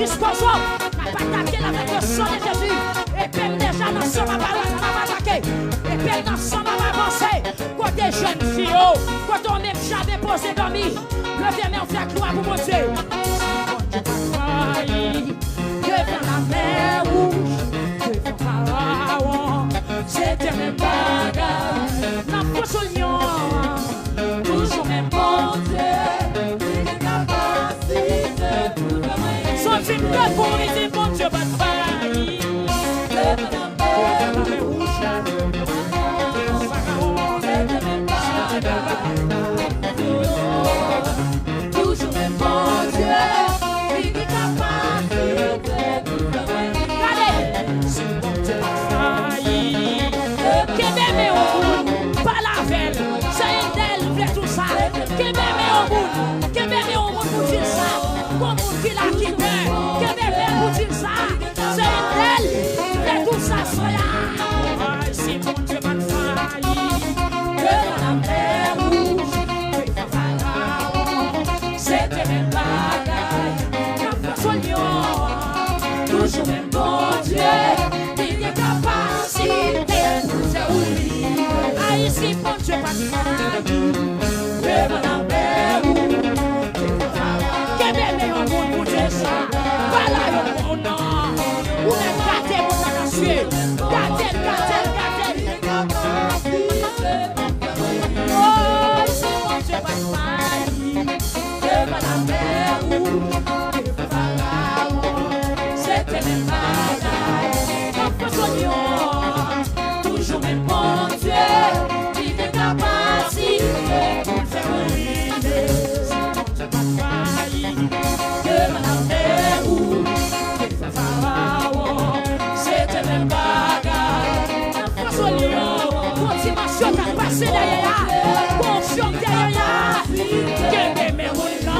disposons à attaquer avec le sang de Jésus. Et puis déjà dans son parole, on va attaquer. Et puis dans son va avancer. Côté jeune fille, quand on est jamais posé dormir, levez main, on fait gloire pour mon Dieu. Devant la mer rouge, devant Pharaon, c'était mes bagages. N'a pas sur lion, toujours mes bon Dieu. Son film de pour les bon Dieu, pas de faille. Devant la mer rouge, devant Pharaon, c'était mes bagages. Toujours mes bon Dieu. Toujours même bon Dieu, il est capacité nous oublier. Ah, ici, bon Dieu, pas de faille. Devant la mer rouge, qu'est-ce que c'est un bon pour Dieu ça? Voilà le bon nom. Où est gâté mon acacier? Gâté. Oh, ici, bon Dieu, pas de faille. Devant la mer rouge. Toujours même bon Dieu, il est capacité pour faire arriver. C'est pas failli, devant la mer rouge, devant Pharaon, c'était même bagaille. La force au lion, motivation qui a passé derrière, confiance derrière, que des mères là.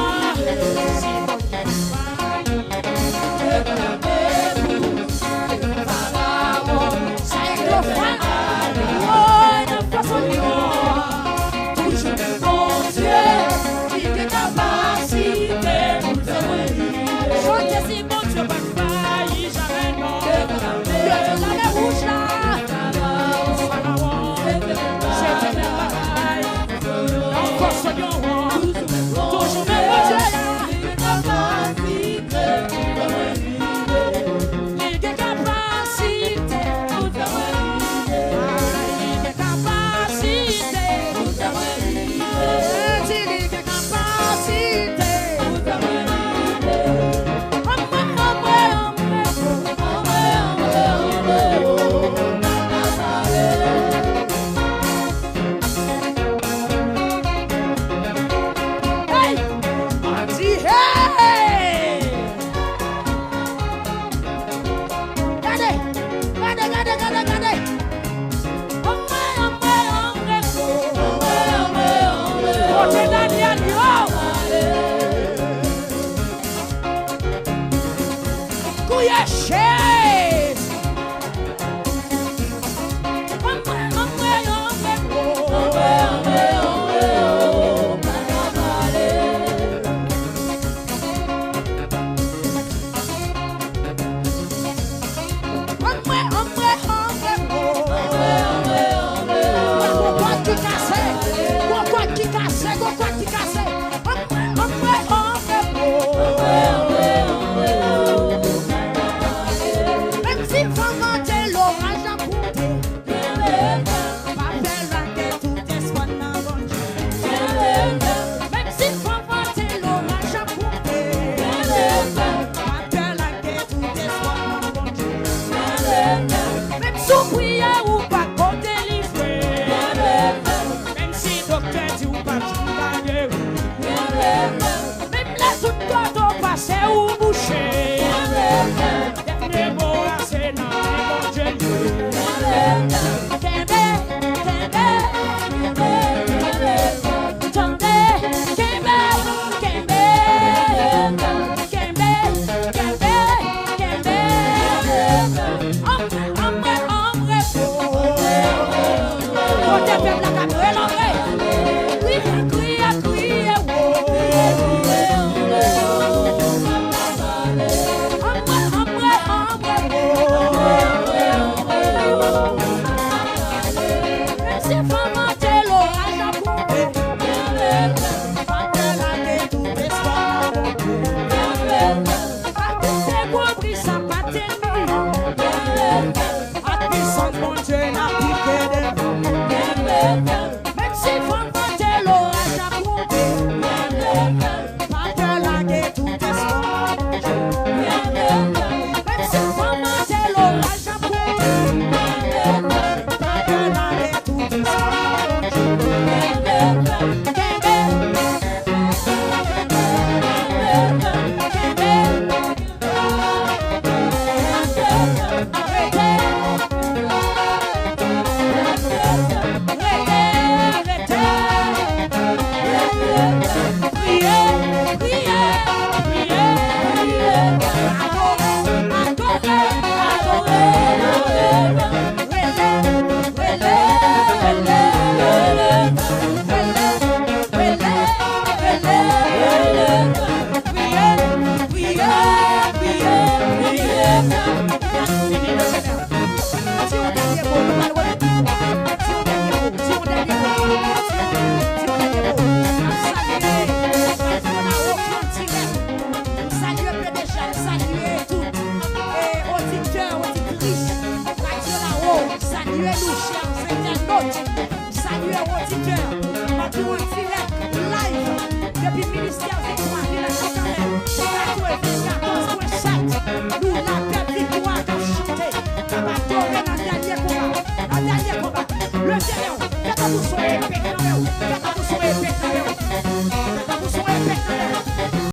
Salut auditeur, Bateau direct, live, depuis ministère Victoire, Bateau 14.7, nous la paix victoire qu'a chanté. Bateau dans le dernier combat, le dernier combat, le dernier, 14